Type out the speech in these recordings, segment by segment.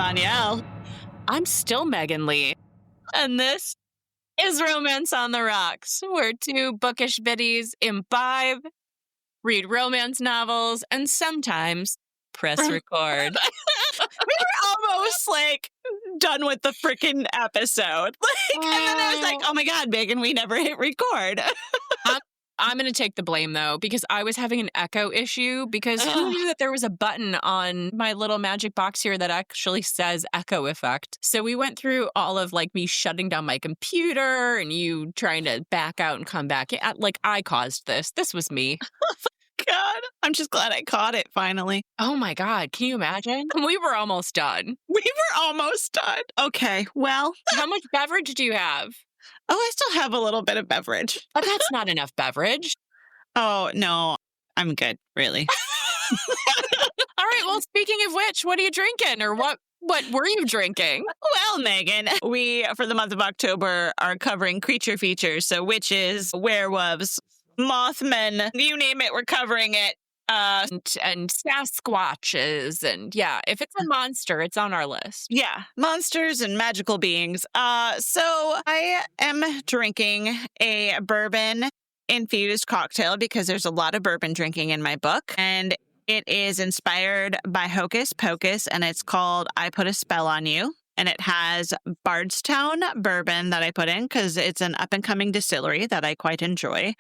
Danielle. I'm still Megan Lee. And this is Romance on the Rocks, where two bookish biddies imbibe, read romance novels, and sometimes press record. We were almost done with the freaking episode. And then I was like, oh my God, Megan, we never hit record. I'm going to take the blame, though, because I was having an echo issue because who knew that there was a button on my little magic box here that actually says echo effect. So we went through all of me shutting down my computer and you trying to back out and come back. I caused this. This was me. God, I'm just glad I caught it finally. Oh my God. Can you imagine? We were almost done. Okay, well. How much beverage do you have? Oh, I still have a little bit of beverage. But that's not enough beverage. Oh, no, I'm good, really. All right, well, speaking of which, what are you drinking or what were you drinking? Well, Megan, we, for the month of October, are covering creature features. So witches, werewolves, Mothman, you name it, we're covering it. And Sasquatches, and yeah, if it's a monster, it's on our list. Yeah, monsters and magical beings. So I am drinking a bourbon infused cocktail because there's a lot of bourbon drinking in my book, and it is inspired by Hocus Pocus, and it's called I Put a Spell on You. And it has Bardstown bourbon that I put in because it's an up-and-coming distillery that I quite enjoy.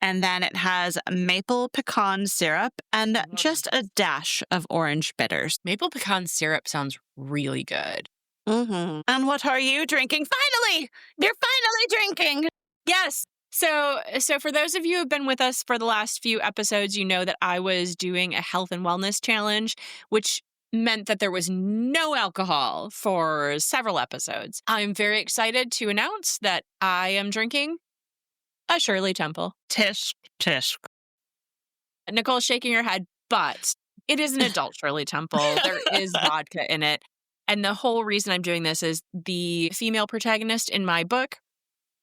And then it has maple pecan syrup and just a dash of orange bitters. Maple pecan syrup sounds really good. Mm-hmm. And what are you drinking? Finally! You're finally drinking! Yes. So for those of you who have been with us for the last few episodes, you know that I was doing a health and wellness challenge, which meant that there was no alcohol for several episodes. I'm very excited to announce that I am drinking a Shirley Temple. Tisk, tisk. Nicole's shaking her head, but it is an adult Shirley Temple. There is vodka in it. And the whole reason I'm doing this is the female protagonist in my book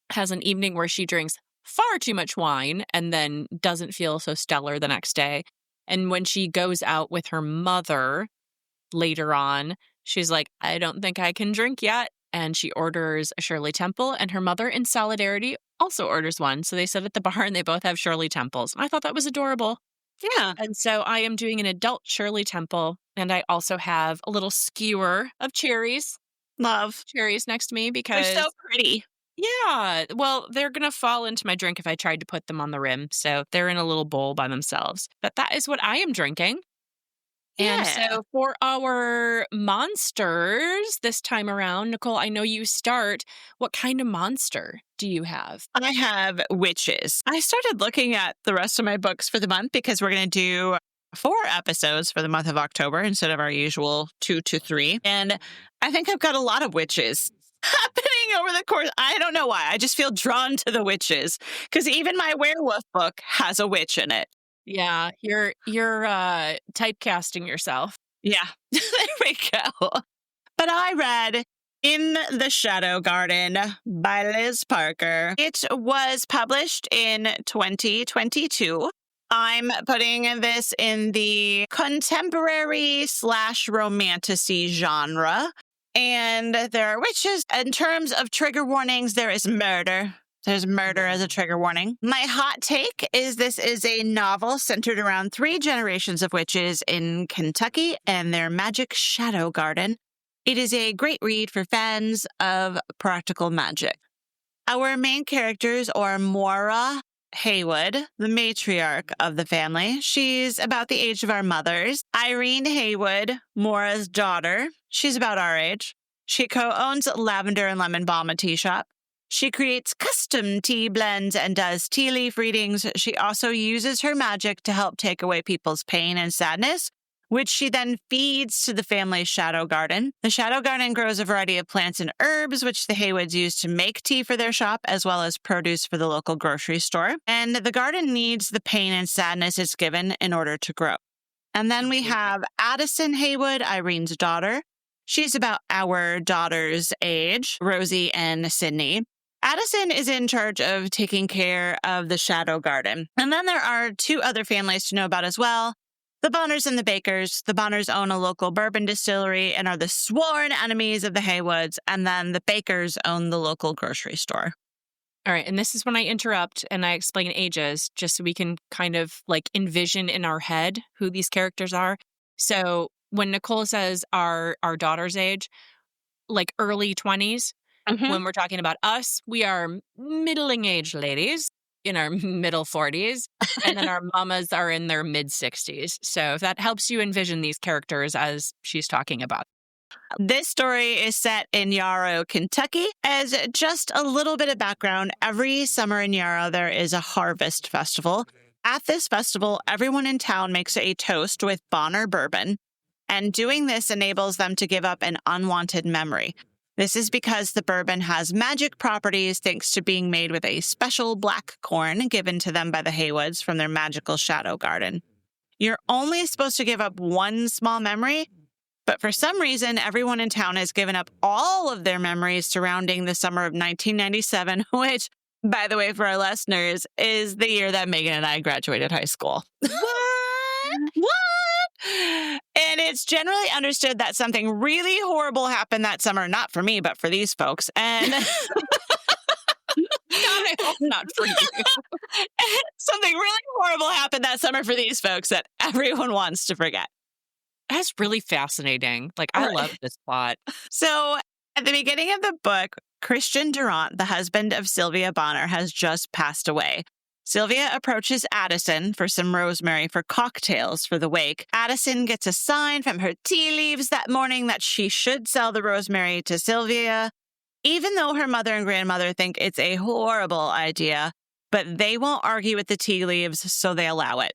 has an evening where she drinks far too much wine and then doesn't feel so stellar the next day. And when she goes out with her mother later on, she's like, I don't think I can drink yet. And she orders a Shirley Temple, and her mother, in solidarity, also orders one. So they sit at the bar and they both have Shirley Temples. I thought that was adorable. Yeah. And so I am doing an adult Shirley Temple, and I also have a little skewer of cherries. Love. Cherries next to me because they're so pretty. Yeah. Well, they're going to fall into my drink if I tried to put them on the rim. So they're in a little bowl by themselves. But that is what I am drinking. Yeah. And so for our monsters this time around, Nicole, I know you start. What kind of monster do you have? I have witches. I started looking at the rest of my books for the month because we're going to do 4 episodes for the month of October instead of our usual 2 to 3. And I think I've got a lot of witches happening over the course. I don't know why. I just feel drawn to the witches because even my werewolf book has a witch in it. Yeah, you're typecasting yourself. Yeah, there we go. But I read In the Shadow Garden by Liz Parker. It was published in 2022. I'm putting this in the contemporary/romantasy genre. And there are witches. In terms of trigger warnings, there is murder. There's murder as a trigger warning. My hot take is this is a novel centered around 3 generations of witches in Kentucky and their magic shadow garden. It is a great read for fans of practical magic. Our main characters are Maura Haywood, the matriarch of the family. She's about the age of our mothers. Irene Haywood, Maura's daughter. She's about our age. She co-owns Lavender and Lemon Balm, a tea shop. She creates custom tea blends and does tea leaf readings. She also uses her magic to help take away people's pain and sadness, which she then feeds to the family's shadow garden. The shadow garden grows a variety of plants and herbs, which the Haywoods use to make tea for their shop, as well as produce for the local grocery store. And the garden needs the pain and sadness it's given in order to grow. And then we have Addison Haywood, Irene's daughter. She's about our daughter's age, Rosie and Sydney. Addison is in charge of taking care of the shadow garden. And then there are 2 other families to know about as well. The Bonners and the Bakers. The Bonners own a local bourbon distillery and are the sworn enemies of the Haywoods. And then the Bakers own the local grocery store. All right. And this is when I interrupt and I explain ages just so we can kind of like envision in our head who these characters are. So when Nicole says our daughter's age, like early 20s, when we're talking about us, we are middling aged ladies in our middle 40s. And then our mamas are in their mid 60s. So if that helps you envision these characters as she's talking about. This story is set in Yarrow, Kentucky. As just a little bit of background, every summer in Yarrow, there is a harvest festival. At this festival, everyone in town makes a toast with Bonner bourbon, and doing this enables them to give up an unwanted memory. This is because the bourbon has magic properties thanks to being made with a special black corn given to them by the Haywoods from their magical shadow garden. You're only supposed to give up one small memory, but for some reason, everyone in town has given up all of their memories surrounding the summer of 1997, which, by the way, for our listeners, is the year that Megan and I graduated high school. What? And it's generally understood that something really horrible happened that summer, not for me, but for these folks. And God, I hope not for you. Something really horrible happened that summer for these folks that everyone wants to forget. That's really fascinating. Like, I love this plot. So at the beginning of the book, Christian Durant, the husband of Sylvia Bonner, has just passed away. Sylvia approaches Addison for some rosemary for cocktails for the wake. Addison gets a sign from her tea leaves that morning that she should sell the rosemary to Sylvia, even though her mother and grandmother think it's a horrible idea, but they won't argue with the tea leaves, so they allow it.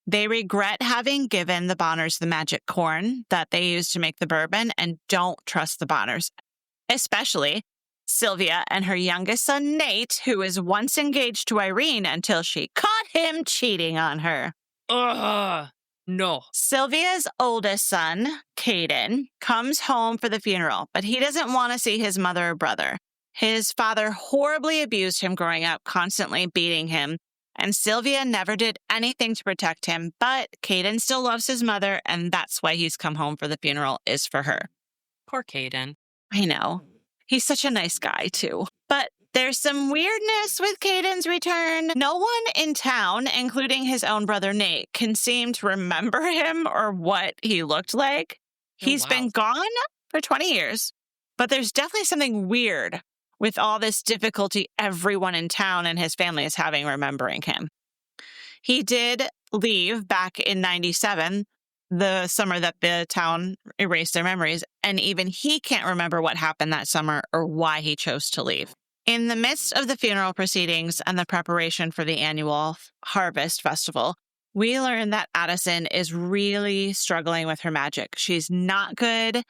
They regret having given the Bonners the magic corn that they used to make the bourbon and don't trust the Bonners, especially Sylvia and her youngest son, Nate, who was once engaged to Irene until she caught him cheating on her. No. Sylvia's oldest son, Kaden, comes home for the funeral, but he doesn't want to see his mother or brother. His father horribly abused him growing up, constantly beating him, and Sylvia never did anything to protect him, but Kaden still loves his mother, and that's why he's come home for the funeral, is for her. Poor Kaden. I know. He's such a nice guy, too. But there's some weirdness with Kaden's return. No one in town, including his own brother Nate, can seem to remember him or what he looked like. He's been gone for 20 years, but there's definitely something weird with all this difficulty everyone in town and his family is having remembering him. He did leave back in 97, the summer that the town erased their memories, and even he can't remember what happened that summer or why he chose to leave. In the midst of the funeral proceedings and the preparation for the annual Harvest Festival, we learn that Addison is really struggling with her magic. She's not good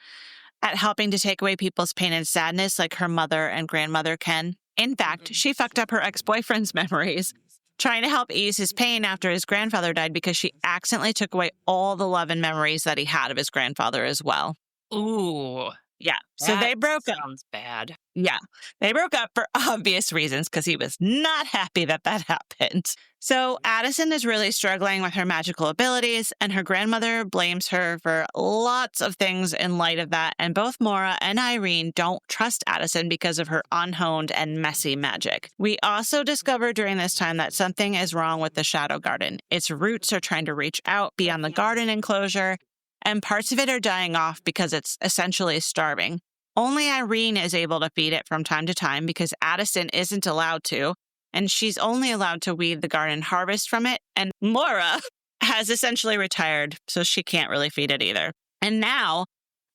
at helping to take away people's pain and sadness like her mother and grandmother can. In fact, she fucked up her ex-boyfriend's memories, trying to help ease his pain after his grandfather died because she accidentally took away all the love and memories that he had of his grandfather as well. Ooh. Yeah. So they broke up. Sounds bad. Yeah. They broke up for obvious reasons because he was not happy that happened. So Addison is really struggling with her magical abilities, and her grandmother blames her for lots of things in light of that. And both Maura and Irene don't trust Addison because of her unhoned and messy magic. We also discover during this time that something is wrong with the Shadow Garden. Its roots are trying to reach out beyond the garden enclosure, and parts of it are dying off because it's essentially starving. Only Irene is able to feed it from time to time because Addison isn't allowed to, and she's only allowed to weed the garden harvest from it, and Maura has essentially retired, so she can't really feed it either. And now,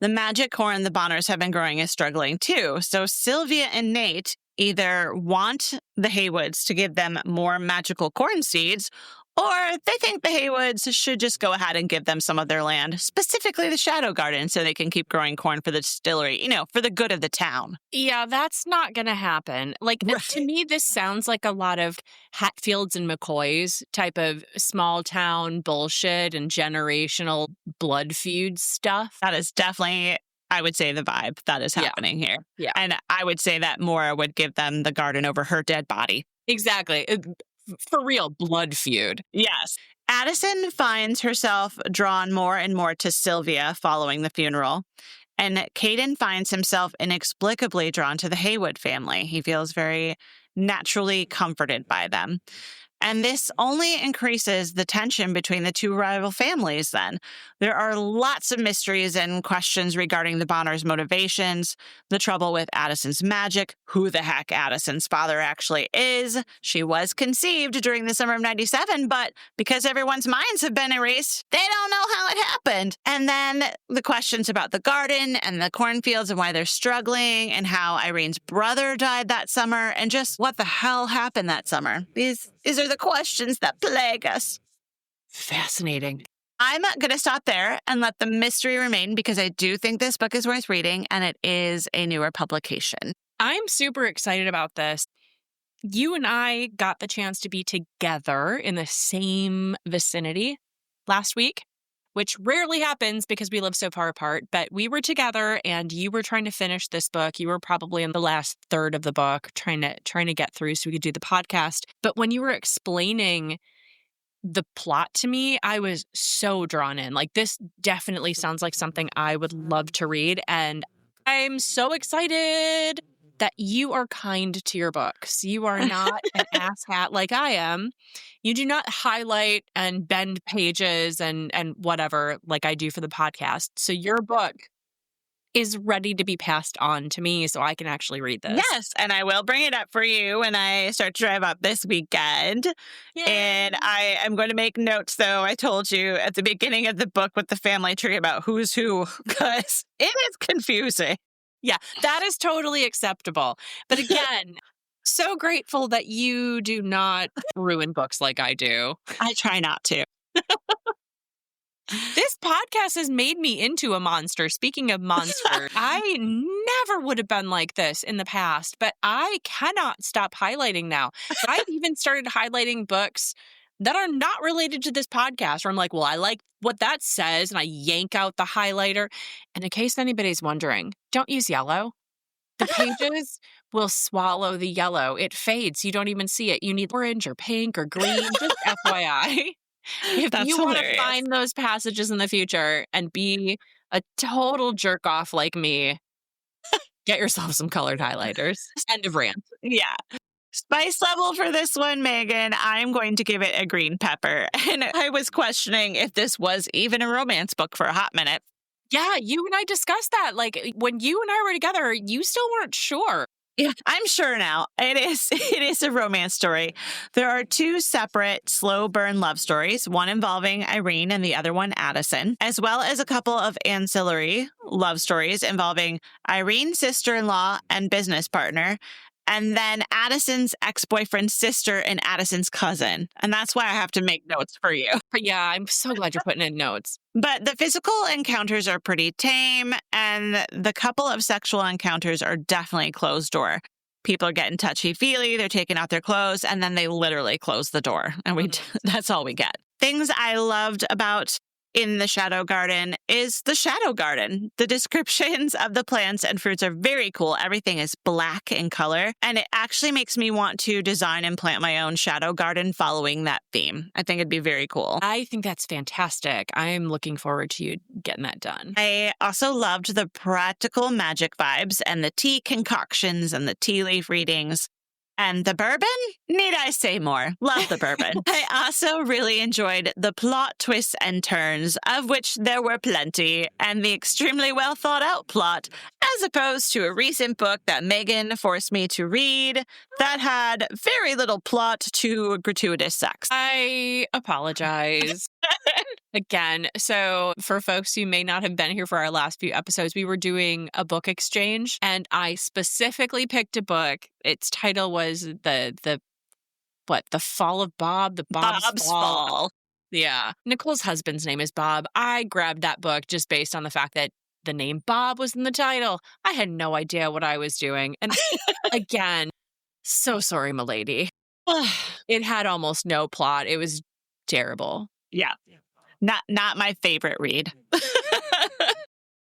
the magic corn the Bonners have been growing is struggling too, so Sylvia and Nate either want the Haywoods to give them more magical corn seeds, or they think the Haywoods should just go ahead and give them some of their land, specifically the Shadow Garden, so they can keep growing corn for the distillery, for the good of the town. Yeah, that's not going to happen. To me, this sounds like a lot of Hatfields and McCoys type of small town bullshit and generational blood feud stuff. That is definitely, I would say, the vibe that is happening here. Yeah. And I would say that Maura would give them the garden over her dead body. Exactly. For real, blood feud. Yes. Addison finds herself drawn more and more to Sylvia following the funeral. And Kaden finds himself inexplicably drawn to the Haywood family. He feels very naturally comforted by them. And this only increases the tension between the two rival families then. There are lots of mysteries and questions regarding the Bonners' motivations, the trouble with Addison's magic, who the heck Addison's father actually is. She was conceived during the summer of 97, but because everyone's minds have been erased, they don't know how it happened. And then the questions about the garden and the cornfields and why they're struggling and how Irene's brother died that summer and just what the hell happened that summer. These are the questions that plague us. Fascinating. I'm going to stop there and let the mystery remain because I do think this book is worth reading and it is a newer publication. I'm super excited about this. You and I got the chance to be together in the same vicinity last week, which rarely happens because we live so far apart. But we were together and you were trying to finish this book. You were probably in the last third of the book trying to get through so we could do the podcast. But when you were explaining the plot to me, I was so drawn in. Like, this definitely sounds like something I would love to read. And I'm so excited that you are kind to your books. You are not an asshat like I am. You do not highlight and bend pages and whatever like I do for the podcast. So your book is ready to be passed on to me so I can actually read this. Yes, and I will bring it up for you when I start to drive up this weekend. Yay. And I am going to make notes, though. I told you at the beginning of the book with the family tree about who's who, because it is confusing. Yeah, that is totally acceptable. But again, so grateful that you do not ruin books like I do. I try not to. This podcast has made me into a monster. Speaking of monsters, I never would have been like this in the past, but I cannot stop highlighting now. I've even started highlighting books that are not related to this podcast, where I'm like, well, I like what that says, and I yank out the highlighter. And in case anybody's wondering, don't use yellow. The pages will swallow the yellow. It fades. You don't even see it. You need orange or pink or green, just FYI. If That's you want to hilarious. find those passages in the future and be a total jerk off like me, get yourself some colored highlighters. End of rant. Yeah. Spice level for this one, Megan, I'm going to give it a green pepper. And I was questioning if this was even a romance book for a hot minute. Yeah, you and I discussed that. Like, when you and I were together, you still weren't sure. Yeah, I'm sure now. It is a romance story. There are two separate slow burn love stories, one involving Irene and the other one Addison, as well as a couple of ancillary love stories involving Irene's sister-in-law and business partner, and then Addison's ex-boyfriend's sister and Addison's cousin. And that's why I have to make notes for you. But yeah, I'm so glad you're putting in notes. But the physical encounters are pretty tame, and the couple of sexual encounters are definitely closed door. People are getting touchy-feely, they're taking out their clothes, and then they literally close the door. And that's all we get. Things I loved about in the Shadow Garden is the Shadow Garden. The descriptions of the plants and fruits are very cool. Everything is black in color, and it actually makes me want to design and plant my own Shadow Garden following that theme. I think it'd be very cool. I think that's fantastic. I'm looking forward to you getting that done. I also loved the practical magic vibes and the tea concoctions and the tea leaf readings. And the bourbon? Need I say more? Love the bourbon. I also really enjoyed the plot twists and turns, of which there were plenty, and the extremely well thought out plot, as opposed to a recent book that Megan forced me to read that had very little plot to gratuitous sex. I apologize. Again, so for folks who may not have been here for our last few episodes, we were doing a book exchange, and I specifically picked a book. Its title was the Fall of Bob, Bob's Fall. Yeah. Nicole's husband's name is Bob. I grabbed that book just based on the fact that the name Bob was in the title. I had no idea what I was doing. And again, so sorry, m'lady. It had almost no plot. It was terrible. Yeah. Not my favorite read.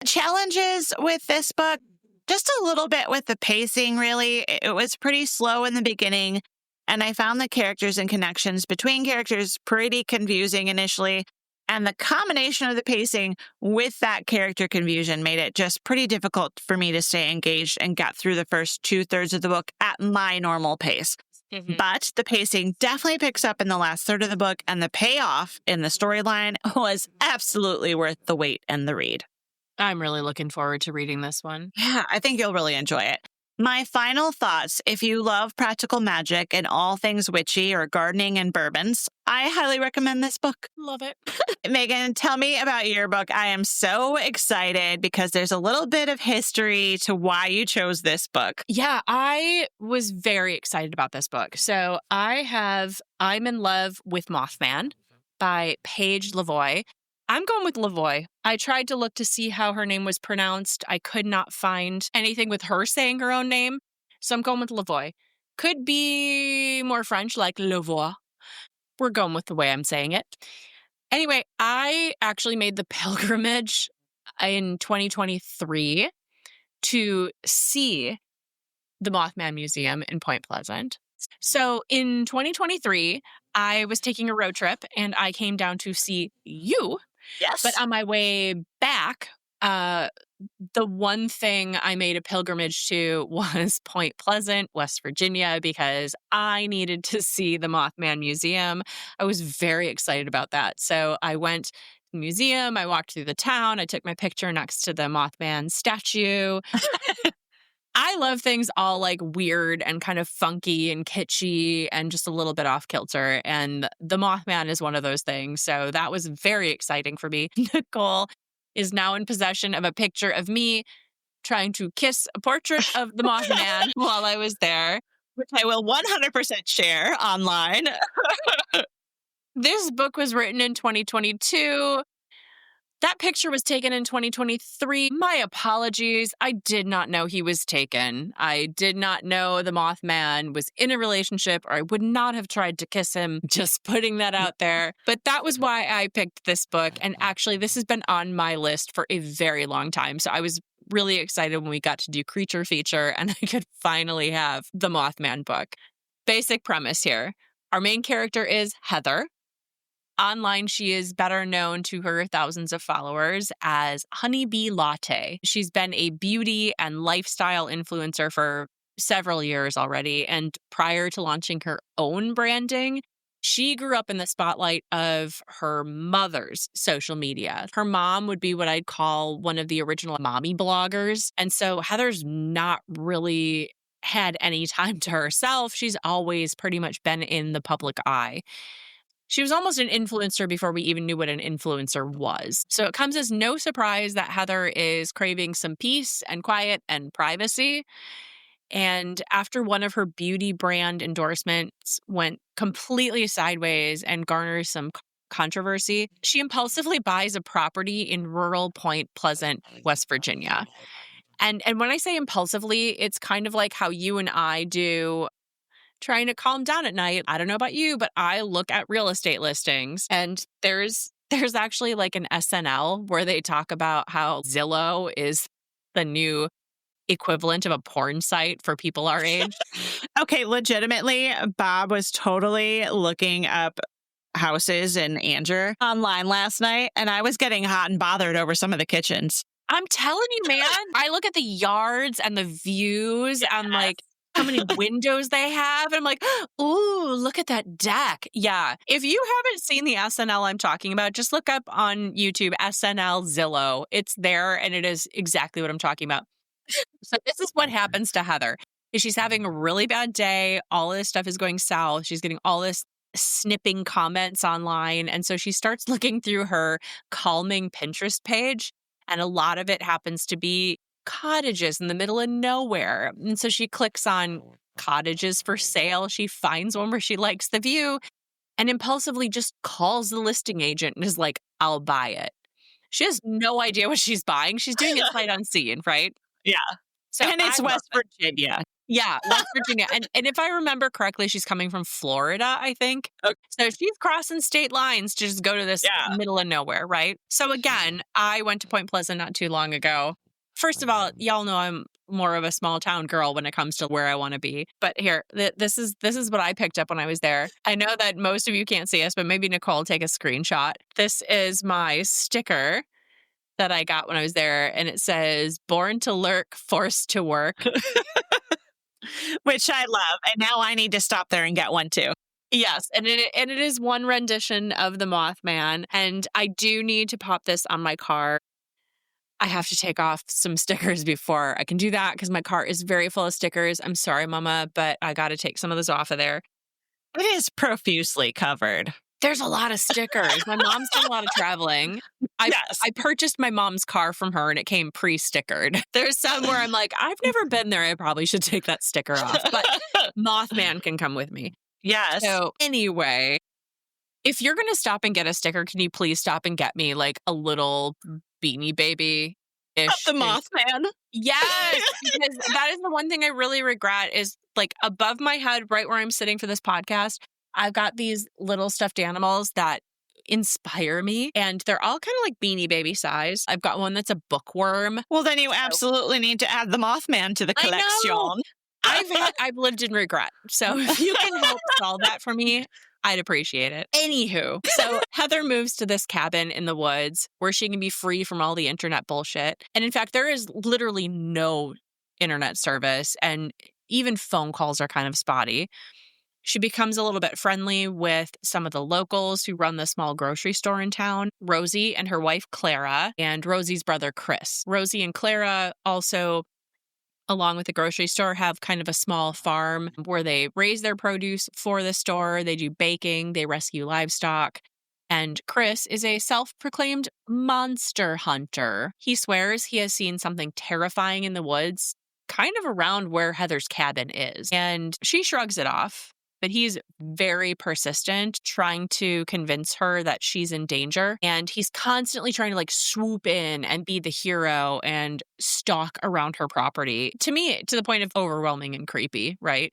Challenges with this book, just a little bit with the pacing, really. It was pretty slow in the beginning. And I found the characters and connections between characters pretty confusing initially. And the combination of the pacing with that character confusion made it just pretty difficult for me to stay engaged and get through the first 2/3 of the book at my normal pace. But the pacing definitely picks up in the last third of the book, and the payoff in the storyline was absolutely worth the wait and the read. I'm really looking forward to reading this one. Yeah, I think you'll really enjoy it. My final thoughts, if you love practical magic and all things witchy or gardening and bourbons, I highly recommend this book. Love it. Megan, tell me about your book. I am so excited because there's a little bit of history to why you chose this book. Yeah, I was very excited about this book. So I'm in Love with Mothman by Paige Lavoie. I'm going with Lavoie. I tried to look to see how her name was pronounced. I could not find anything with her saying her own name. So I'm going with Lavoie. Could be more French, like Lavoie. We're going with the way I'm saying it. Anyway, I actually made the pilgrimage in 2023 to see the Mothman Museum in Point Pleasant. So in 2023, I was taking a road trip and I came down to see you. Yes. But on my way back, the one thing I made a pilgrimage to was Point Pleasant, West Virginia, because I needed to see the Mothman Museum. I was very excited about that. So I went to the museum, I walked through the town, I took my picture next to the Mothman statue. I love things all like weird and kind of funky and kitschy and just a little bit off kilter. And the Mothman is one of those things. So that was very exciting for me. Nicole is now in possession of a picture of me trying to kiss a portrait of the Mothman while I was there, which I will 100% share online. This book was written in 2022. That picture was taken in 2023. My apologies. I did not know he was taken. I did not know the Mothman was in a relationship, or I would not have tried to kiss him. Just putting that out there. But that was why I picked this book. And actually, this has been on my list for a very long time. So I was really excited when we got to do Creature Feature and I could finally have the Mothman book. Basic premise here. Our main character is Heather. Online, she is better known to her thousands of followers as Honeybee Latte. She's been a beauty and lifestyle influencer for several years already. And prior to launching her own branding, she grew up in the spotlight of her mother's social media. Her mom would be what I'd call one of the original mommy bloggers. And so Heather's not really had any time to herself. She's always pretty much been in the public eye. She was almost an influencer before we even knew what an influencer was. So it comes as no surprise that Heather is craving some peace and quiet and privacy. And after one of her beauty brand endorsements went completely sideways and garners some controversy, she impulsively buys a property in rural Point Pleasant, West Virginia. And when I say impulsively, it's kind of like how you and I do trying to calm down at night. I don't know about you, but I look at real estate listings and there's actually like an SNL where they talk about how Zillow is the new equivalent of a porn site for people our age. Okay, legitimately, Bob was totally looking up houses in Anger online last night, and I was getting hot and bothered over some of the kitchens. I'm telling you, man, I look at the yards and the views and like how many windows they have. And I'm like, ooh, look at that deck. Yeah. If you haven't seen the SNL I'm talking about, just look up on YouTube, SNL Zillow. It's there and it is exactly what I'm talking about. So this is what happens to Heather. She's having a really bad day. All of this stuff is going south. She's getting all this snipping comments online. And so she starts looking through her calming Pinterest page. And a lot of it happens to be cottages in the middle of nowhere. And so she clicks on cottages for sale. She finds one where she likes the view and impulsively just calls the listing agent and is like, I'll buy it. She has no idea what she's buying. She's doing it sight unseen, right? Yeah. So and it's West Virginia. Yeah, West Virginia. And if I remember correctly, she's coming from Florida, I think. Okay. So she's crossing state lines to just go to this middle of nowhere, right? So again, I went to Point Pleasant not too long ago. First of all, y'all know I'm more of a small town girl when it comes to where I want to be. But here, this is what I picked up when I was there. I know that most of you can't see us, but maybe Nicole take a screenshot. This is my sticker that I got when I was there, and it says "Born to lurk, forced to work." Which I love. And now I need to stop there and get one too. Yes, and it is one rendition of the Mothman, and I do need to pop this on my car. I have to take off some stickers before I can do that because my car is very full of stickers. I'm sorry, Mama, but I got to take some of those off of there. It is profusely covered. There's a lot of stickers. My mom's done a lot of traveling. Yes. I purchased my mom's car from her and it came pre-stickered. There's some where I'm like, I've never been there. I probably should take that sticker off. But Mothman can come with me. Yes. So anyway, if you're going to stop and get a sticker, can you please stop and get me like a little Beanie Baby-ish? Of the Mothman. Yes, because that is the one thing I really regret is like above my head, right where I'm sitting for this podcast, I've got these little stuffed animals that inspire me, and they're all kind of like Beanie Baby size. I've got one that's a bookworm. Well, then you absolutely need to add the Mothman to the I know. collection. I've lived in regret. So if you can help solve that for me, I'd appreciate it. Anywho, so Heather moves to this cabin in the woods where she can be free from all the internet bullshit. And in fact, there is literally no internet service, and even phone calls are kind of spotty. She becomes a little bit friendly with some of the locals who run the small grocery store in town, Rosie and her wife, Clara, and Rosie's brother, Chris. Rosie and Clara also, along with the grocery store, have kind of a small farm where they raise their produce for the store. They do baking, they rescue livestock. And Chris is a self-proclaimed monster hunter. He swears he has seen something terrifying in the woods, kind of around where Heather's cabin is. And she shrugs it off. But he's very persistent, trying to convince her that she's in danger. And he's constantly trying to like swoop in and be the hero and stalk around her property. To me, to the point of overwhelming and creepy, right?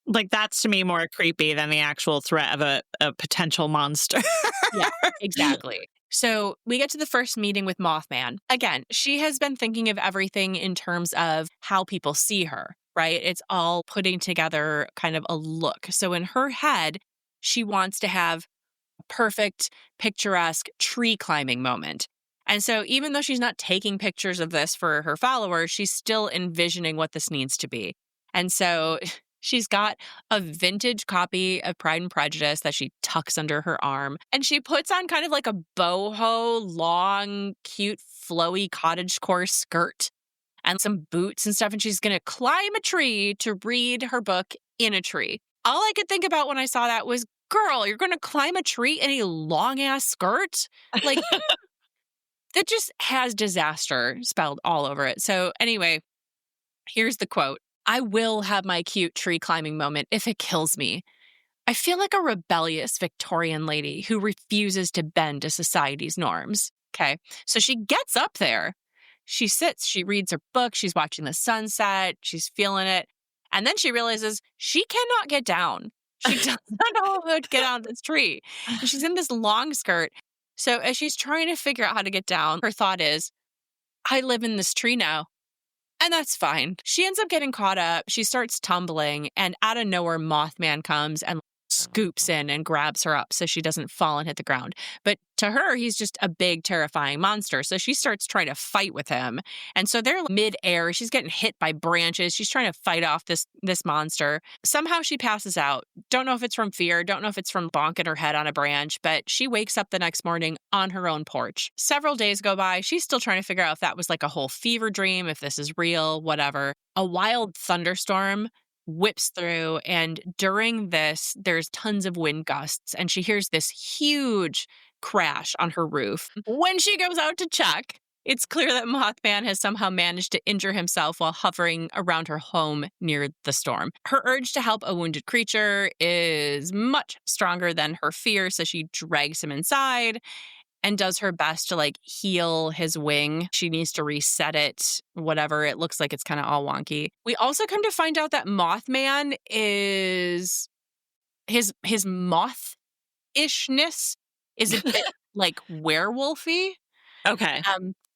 Like that's to me more creepy than the actual threat of a potential monster. Yeah, exactly. So we get to the first meeting with Mothman. Again, she has been thinking of everything in terms of how people see her. Right? It's all putting together kind of a look. So in her head, she wants to have a perfect, picturesque tree climbing moment. And so even though she's not taking pictures of this for her followers, she's still envisioning what this needs to be. And so she's got a vintage copy of Pride and Prejudice that she tucks under her arm. And she puts on kind of like a boho, long, cute, flowy cottagecore skirt and some boots and stuff, and she's going to climb a tree to read her book in a tree. All I could think about when I saw that was, girl, you're going to climb a tree in a long-ass skirt? Like, that just has disaster spelled all over it. So anyway, here's the quote. "I will have my cute tree climbing moment if it kills me. I feel like a rebellious Victorian lady who refuses to bend to society's norms." Okay, so she gets up there. She sits, she reads her book, she's watching the sunset, she's feeling it. And then she realizes she cannot get down. She does not know how to get out of this tree. And she's in this long skirt. So as she's trying to figure out how to get down, her thought is, I live in this tree now. And that's fine. She ends up getting caught up. She starts tumbling. And out of nowhere, Mothman comes and scoops in and grabs her up so she doesn't fall and hit the ground. But to her, he's just a big, terrifying monster. So she starts trying to fight with him. And so they're mid-air. She's getting hit by branches. She's trying to fight off this monster. Somehow she passes out. Don't know if it's from fear. Don't know if it's from bonking her head on a branch. But she wakes up the next morning on her own porch. Several days go by. She's still trying to figure out if that was like a whole fever dream, if this is real, whatever. A wild thunderstorm whips through, and during this, there's tons of wind gusts, and she hears this huge crash on her roof. When she goes out to check, it's clear that Mothman has somehow managed to injure himself while hovering around her home near the storm. Her urge to help a wounded creature is much stronger than her fear, so she drags him inside and does her best to like heal his wing. She needs to reset it, whatever. It looks like it's kind of all wonky. We also come to find out that Mothman is his moth-ishness is a bit like werewolfy. Okay.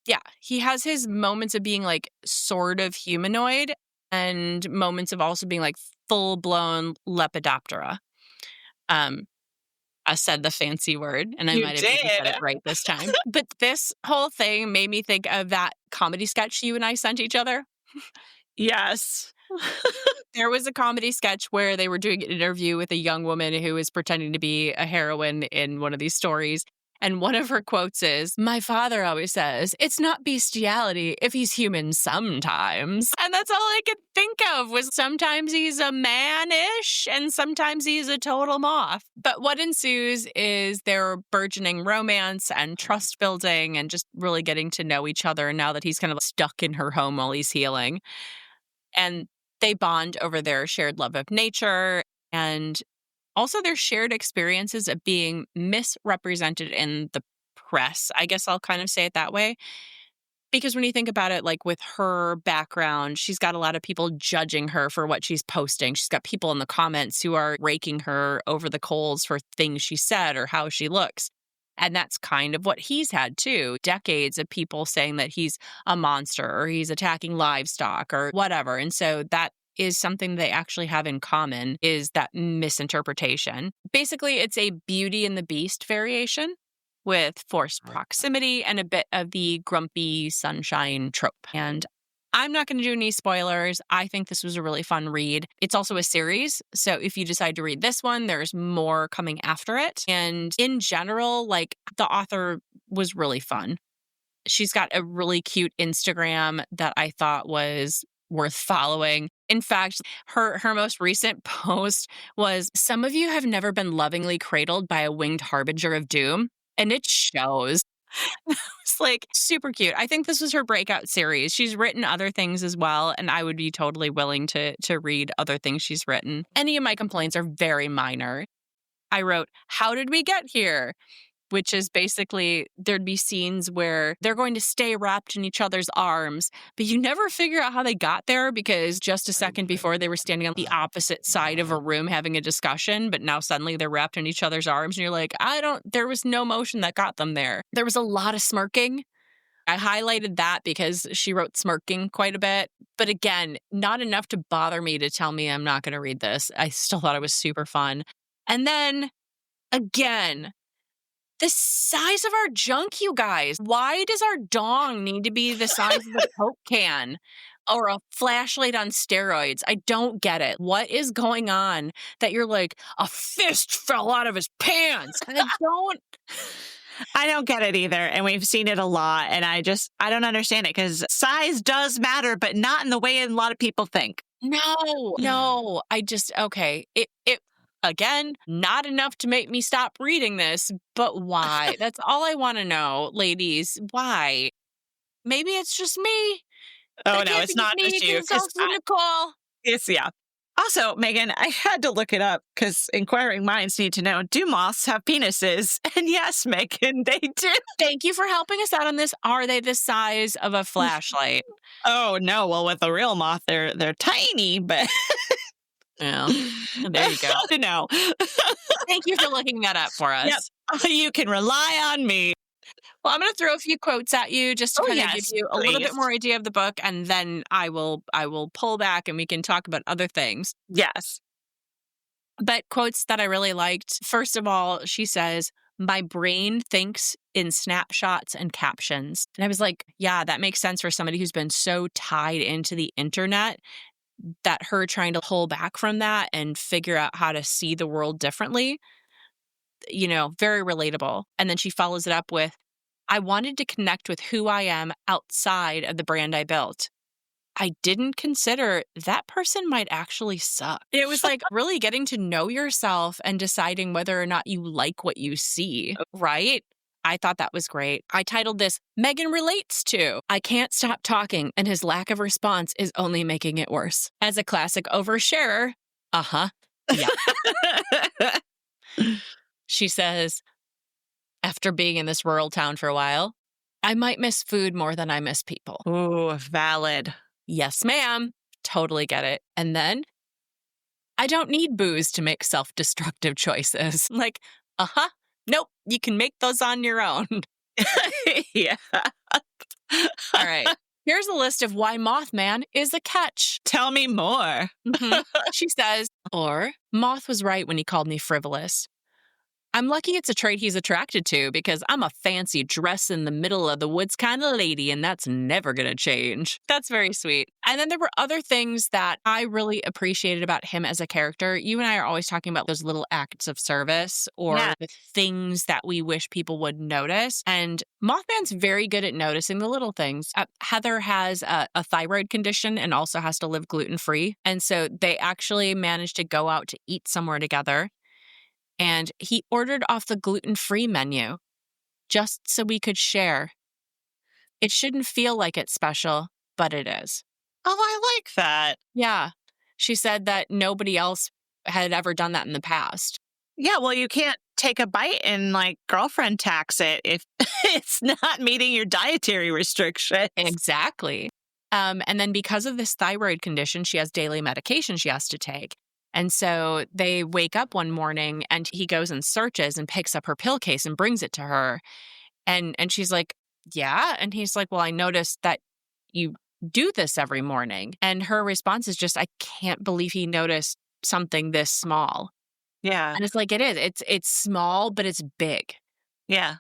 Yeah, he has his moments of being like sort of humanoid and moments of also being like full-blown Lepidoptera. I said the fancy word, and I You might have even said did. it right this time. But this whole thing made me think of that comedy sketch you and I sent each other. Yes. There was a comedy sketch where they were doing an interview with a young woman who was pretending to be a heroine in one of these stories. And one of her quotes is, "My father always says, it's not bestiality if he's human sometimes." And that's all I could think of was sometimes he's a man-ish and sometimes he's a total moth. But what ensues is their burgeoning romance and trust building and just really getting to know each other now that he's kind of stuck in her home while he's healing. And they bond over their shared love of nature and also their shared experiences of being misrepresented in the press. I guess I'll kind of say it that way. Because when you think about it, like with her background, she's got a lot of people judging her for what she's posting. She's got people in the comments who are raking her over the coals for things she said or how she looks. And that's kind of what he's had too. Decades of people saying that he's a monster or he's attacking livestock or whatever. And so that is something they actually have in common is that misinterpretation. Basically, it's a Beauty and the Beast variation with forced proximity and a bit of the grumpy sunshine trope. And I'm not going to do any spoilers. I think this was a really fun read. It's also a series. So if you decide to read this one, there's more coming after it. And in general, like the author was really fun. She's got a really cute Instagram that I thought was worth following. In fact, her most recent post was, "Some of you have never been lovingly cradled by a winged harbinger of doom." And it shows. It's like super cute. I think this was her breakout series. She's written other things as well, and I would be totally willing to read other things she's written. Any of my complaints are very minor. I wrote, "How did we get here?" Which is basically there'd be scenes where they're going to stay wrapped in each other's arms, but you never figure out how they got there because just a second before they were standing on the opposite side of a room having a discussion, but now suddenly they're wrapped in each other's arms and you're like, there was no motion that got them there. There was a lot of smirking. I highlighted that because she wrote smirking quite a bit, but again, not enough to bother me to tell me I'm not going to read this. I still thought it was super fun. And then again, the size of our junk, you guys. Why does our dong need to be the size of a Coke can or a flashlight on steroids? I don't get it. What is going on that you're like, a fist fell out of his pants? And I don't get it either. And we've seen it a lot. And I don't understand it because size does matter, but not in the way a lot of people think. No. Okay. It again, not enough to make me stop reading this, but why? That's all I want to know, ladies. Why? Maybe it's just me. Oh, no, it's not just you. It's also Nicole. Yeah. Also, Megan, I had to look it up because inquiring minds need to know, do moths have penises? And yes, Megan, they do. Thank you for helping us out on this. Are they the size of a flashlight? Oh, no. Well, with a real moth, they're tiny, but... Yeah, there you go. No. Thank you for looking that up for us. Yep. You can rely on me. Well, I'm going to throw a few quotes at you just to kind of give you a little bit more idea of the book, and then I will pull back and we can talk about other things. Yes. But quotes that I really liked. First of all, she says, "My brain thinks in snapshots and captions." And I was like, yeah, that makes sense for somebody who's been so tied into the internet, that her trying to pull back from that and figure out how to see the world differently, very relatable. And then she follows it up with, "I wanted to connect with who I am outside of the brand I built. I didn't consider that person might actually suck." It was like really getting to know yourself and deciding whether or not you like what you see, right? I thought that was great. I titled this, "Megan Relates To. I Can't Stop Talking, and his lack of response is only making it worse." As a classic oversharer, yeah. She says, after being in this rural town for a while, "I might miss food more than I miss people." Ooh, valid. Yes, ma'am. Totally get it. And then, "I don't need booze to make self-destructive choices." Like, nope, you can make those on your own. Yeah. All right. Here's a list of why Mothman is a catch. Tell me more. She says, or Moth was right when he called me frivolous. I'm lucky it's a trait he's attracted to because I'm a fancy dress in the middle of the woods kind of lady, and that's never going to change. That's very sweet. And then there were other things that I really appreciated about him as a character. You and I are always talking about those little acts of service or the things that we wish people would notice. And Mothman's very good at noticing the little things. Heather has a thyroid condition and also has to live gluten-free. And so they actually managed to go out to eat somewhere together. And he ordered off the gluten-free menu just so we could share. It shouldn't feel like it's special, but it is. Oh, I like that. Yeah. She said that nobody else had ever done that in the past. Yeah, well, you can't take a bite and like girlfriend tax it if it's not meeting your dietary restrictions. Exactly. And then because of this thyroid condition, she has daily medication she has to take. And so they wake up one morning and he goes and searches and picks up her pill case and brings it to her. And she's like, yeah. And he's like, well, I noticed that you do this every morning. And her response is just, I can't believe he noticed something this small. Yeah. And it's like, it is. It's small, but it's big. Yeah.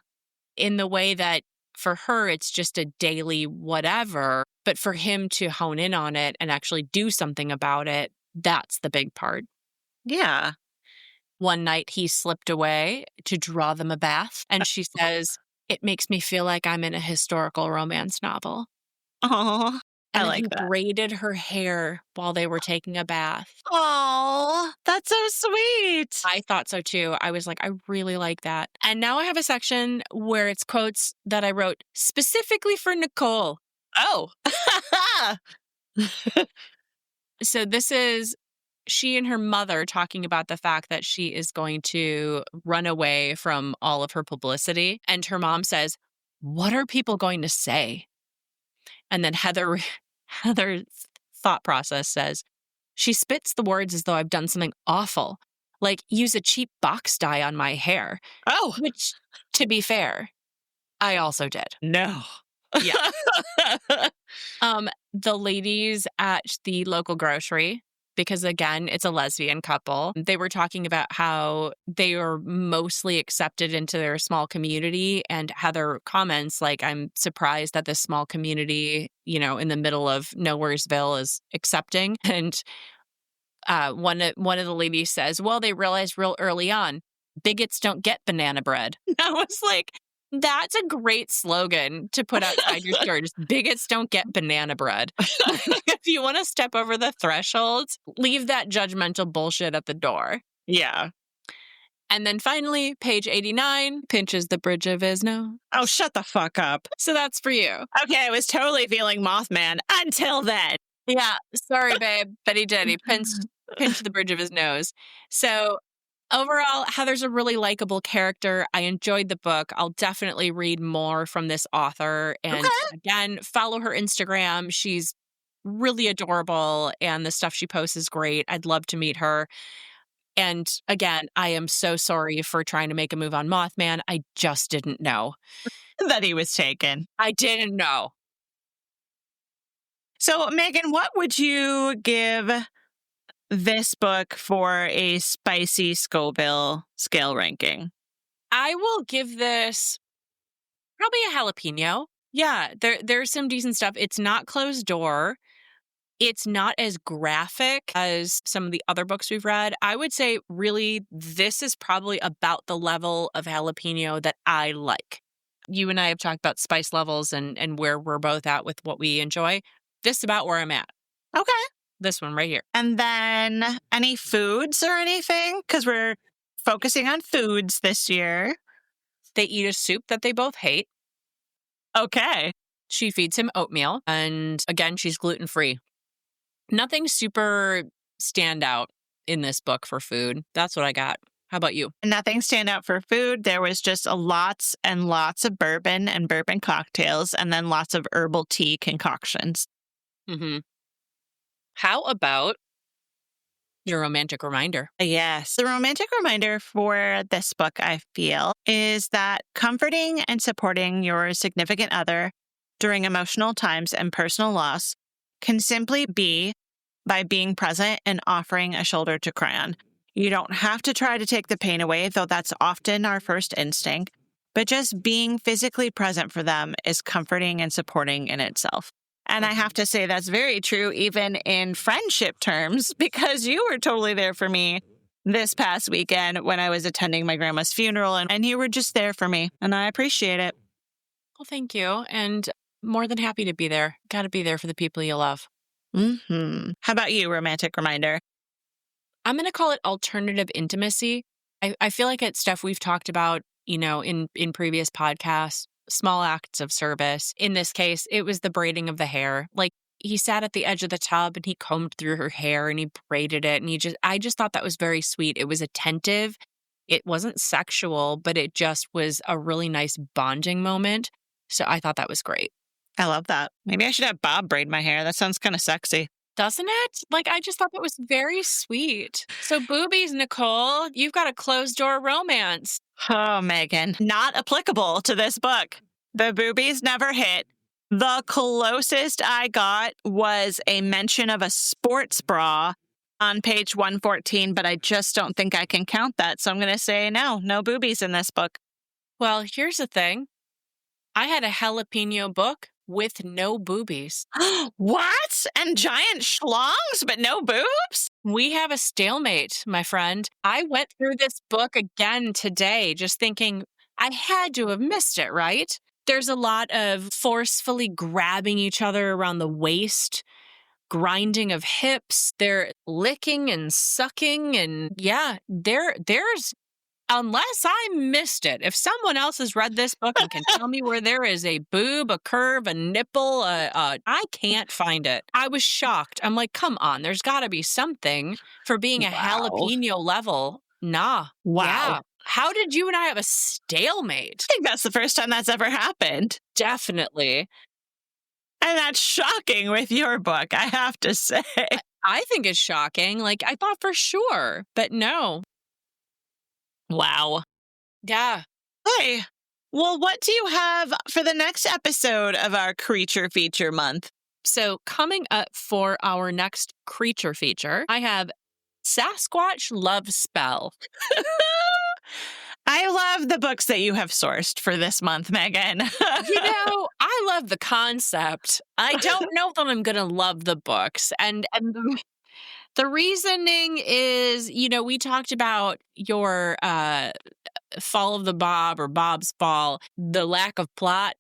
In the way that for her, it's just a daily whatever. But for him to hone in on it and actually do something about it, that's the big part. Yeah. One night he slipped away to draw them a bath. And she says, it makes me feel like I'm in a historical romance novel. Oh, I like he that. braided her hair while they were taking a bath. Oh, that's so sweet. I thought so too. I was like, I really like that. And now I have a section where it's quotes that I wrote specifically for Nicole. Oh. So this is she and her mother talking about the fact that she is going to run away from all of her publicity. And her mom says, what are people going to say? And then Heather's thought process says, she spits the words as though I've done something awful, like use a cheap box dye on my hair. Oh. Which, to be fair, I also did. No. Yeah. The ladies at the local grocery, because again, it's a lesbian couple, they were talking about how they are mostly accepted into their small community. And Heather comments like, I'm surprised that this small community, you know, in the middle of Nowheresville is accepting. And one of the ladies says, well, they realized real early on, bigots don't get banana bread. I was like, that's a great slogan to put outside your store. Just bigots don't get banana bread. If you want to step over the threshold, leave that judgmental bullshit at the door. Yeah. And then finally, page 89, pinches the bridge of his nose. Oh, shut the fuck up. So that's for you. Okay, I was totally feeling Mothman until then. Yeah, sorry, babe, but he did. He pinched the bridge of his nose. So overall, Heather's a really likable character. I enjoyed the book. I'll definitely read more from this author. And again, follow her Instagram. She's really adorable and the stuff she posts is great. I'd love to meet her. And again, I am so sorry for trying to make a move on Mothman. I just didn't know that he was taken. I didn't know. So, Megan, what would you give this book for a spicy Scoville scale ranking? I will give this probably a jalapeno. Yeah, there's some decent stuff. It's not closed door. It's not as graphic as some of the other books we've read. I would say really this is probably about the level of jalapeno that I like. You and I have talked about spice levels and where we're both at with what we enjoy. This is about where I'm at. Okay. This one right here. And then any foods or anything? Because we're focusing on foods this year. They eat a soup that they both hate. Okay. She feeds him oatmeal. And again, she's gluten-free. Nothing super standout in this book for food. That's what I got. How about you? Nothing stand out for food. There was just lots and lots of bourbon and bourbon cocktails and then lots of herbal tea concoctions. Mm-hmm. How about your romantic reminder? Yes. The romantic reminder for this book, I feel, is that comforting and supporting your significant other during emotional times and personal loss can simply be by being present and offering a shoulder to cry on. You don't have to try to take the pain away, though that's often our first instinct, but just being physically present for them is comforting and supporting in itself. And I have to say that's very true even in friendship terms, because you were totally there for me this past weekend when I was attending my grandma's funeral, and you were just there for me, and I appreciate it. Well, thank you. And more than happy to be there. Got to be there for the people you love. How about you, romantic reminder? I'm going to call it alternative intimacy. I feel like it's stuff we've talked about, in previous podcasts, small acts of service. In this case, it was the braiding of the hair. Like, he sat at the edge of the tub and he combed through her hair and he braided it. And I just thought that was very sweet. It was attentive. It wasn't sexual, but it just was a really nice bonding moment. So I thought that was great. I love that. Maybe I should have Bob braid my hair. That sounds kind of sexy. Doesn't it? Like, I just thought that was very sweet. So boobies, Nicole, you've got a closed door romance. Oh, Megan, not applicable to this book. The boobies never hit. The closest I got was a mention of a sports bra on page 114, but I just don't think I can count that. So I'm going to say no boobies in this book. Well, here's the thing. I had a jalapeno book with no boobies. What? And giant schlongs, but no boobs? We have a stalemate, my friend. I went through this book again today, just thinking I had to have missed it, right? There's a lot of forcefully grabbing each other around the waist, grinding of hips. They're licking and sucking. And yeah, there's, unless I missed it, if someone else has read this book and can tell me where there is a boob, a curve, a nipple, I can't find it. I was shocked. I'm like, come on, there's got to be something for being a jalapeno level. Nah. Wow. Yeah. How did you and I have a stalemate? I think that's the first time that's ever happened. Definitely. And that's shocking with your book, I have to say. I think it's shocking. Like, I thought for sure, but no. Wow. Yeah. Hey, well, what do you have for the next episode of our Creature Feature Month? So coming up for our next creature feature, I have Sasquatch Love Spell. I love the books that you have sourced for this month, Megan. I love the concept. I don't know that I'm going to love the books. And the reasoning is, we talked about your Fall of the Bob or Bob's Fall, the lack of plot.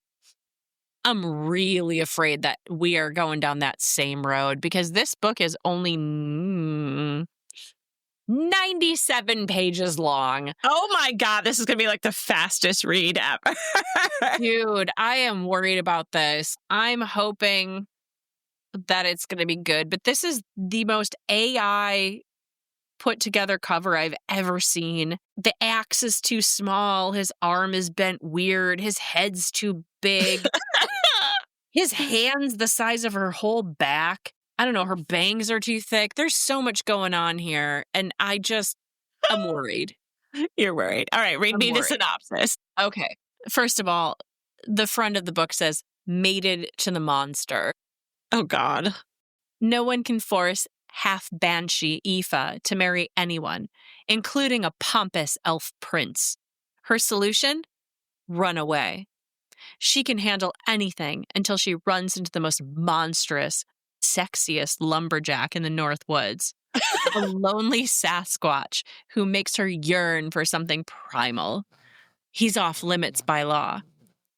I'm really afraid that we are going down that same road because this book is only 97 pages long. Oh my God, this is going to be like the fastest read ever. Dude, I am worried about this. I'm hoping that it's going to be good, but this is the most AI put together cover I've ever seen. The axe is too small. His arm is bent weird. His head's too big. His hand's the size of her whole back. I don't know. Her bangs are too thick. There's so much going on here. And I'm worried. You're worried. All right. Read me the synopsis. Okay. First of all, the front of the book says, mated to the monster. Oh, God. No one can force half-banshee Aoife to marry anyone, including a pompous elf prince. Her solution? Run away. She can handle anything until she runs into the most monstrous, sexiest lumberjack in the North Woods. A lonely Sasquatch who makes her yearn for something primal. He's off limits by law,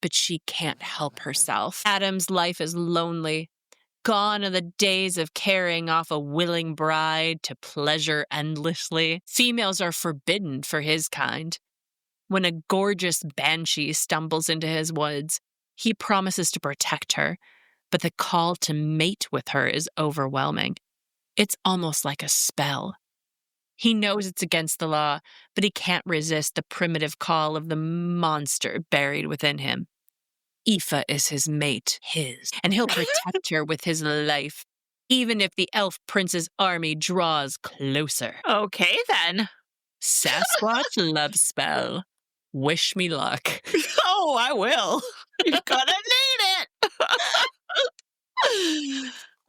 but she can't help herself. Adam's life is lonely. Gone are the days of carrying off a willing bride to pleasure endlessly. Females are forbidden for his kind. When a gorgeous banshee stumbles into his woods, he promises to protect her, but the call to mate with her is overwhelming. It's almost like a spell. He knows it's against the law, but he can't resist the primitive call of the monster buried within him. Aoife is his mate, and he'll protect her with his life, even if the elf prince's army draws closer. Okay, then. Sasquatch love spell. Wish me luck. Oh, I will. You're gonna need it.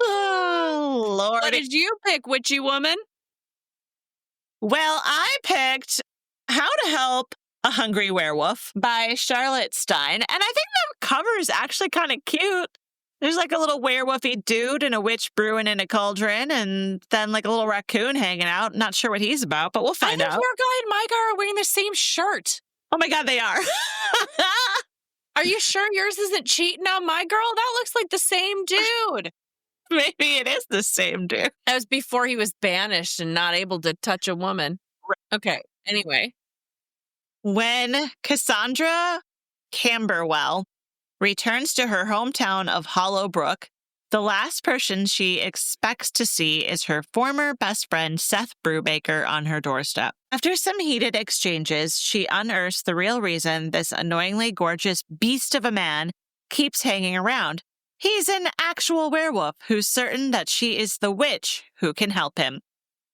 Oh, What Lord. did you pick, witchy woman? Well, I picked How to Help a Hungry Werewolf by Charlotte Stein. And I think the cover is actually kind of cute. There's like a little werewolfy dude and a witch brewing in a cauldron, and then like a little raccoon hanging out. Not sure what he's about, but we'll I find think out. your guy and my guy are wearing the same shirt. Oh my God, they are. Are you sure yours isn't cheating on my girl? That looks like the same dude. Maybe it is the same dude. That was before he was banished and not able to touch a woman. Okay, anyway. When Cassandra Camberwell returns to her hometown of Hollowbrook, the last person she expects to see is her former best friend, Seth Brubaker, on her doorstep. After some heated exchanges, she unearths the real reason this annoyingly gorgeous beast of a man keeps hanging around. He's an actual werewolf who's certain that she is the witch who can help him.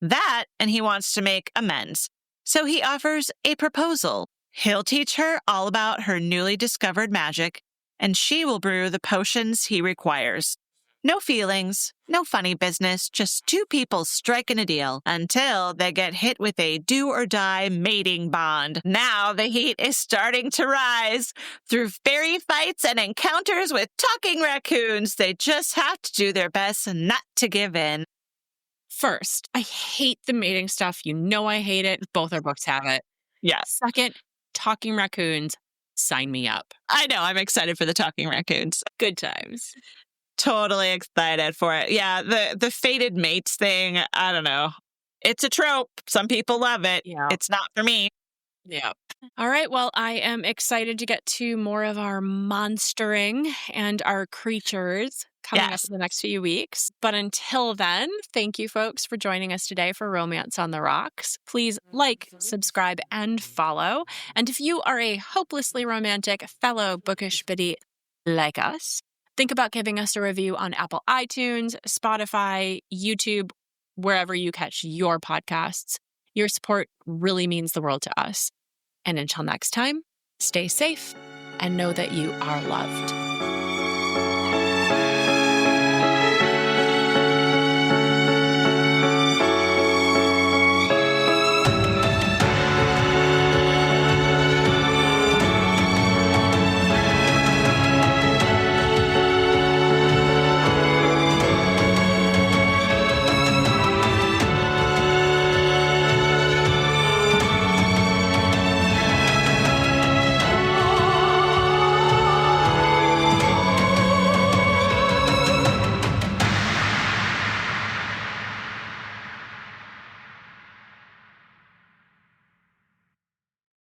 That, and he wants to make amends. So he offers a proposal. He'll teach her all about her newly discovered magic, and she will brew the potions he requires. No feelings, no funny business, just two people striking a deal until they get hit with a do-or-die mating bond. Now the heat is starting to rise. Through fairy fights and encounters with talking raccoons, they just have to do their best not to give in. First, I hate the mating stuff. You know I hate it. Both our books have it. Yes. Second, talking raccoons. Sign me up. I know, I'm excited for the talking raccoons. Good times. Totally excited for it. Yeah, the fated mates thing, I don't know. It's a trope. Some people love it. Yeah. It's not for me. Yeah. All right. Well, I am excited to get to more of our monstering and our creatures coming up in the next few weeks. But until then, thank you, folks, for joining us today for Romance on the Rocks. Please like, subscribe, and follow. And if you are a hopelessly romantic fellow bookish biddy like us, think about giving us a review on Apple iTunes, Spotify, YouTube, wherever you catch your podcasts. Your support really means the world to us. And until next time, stay safe and know that you are loved.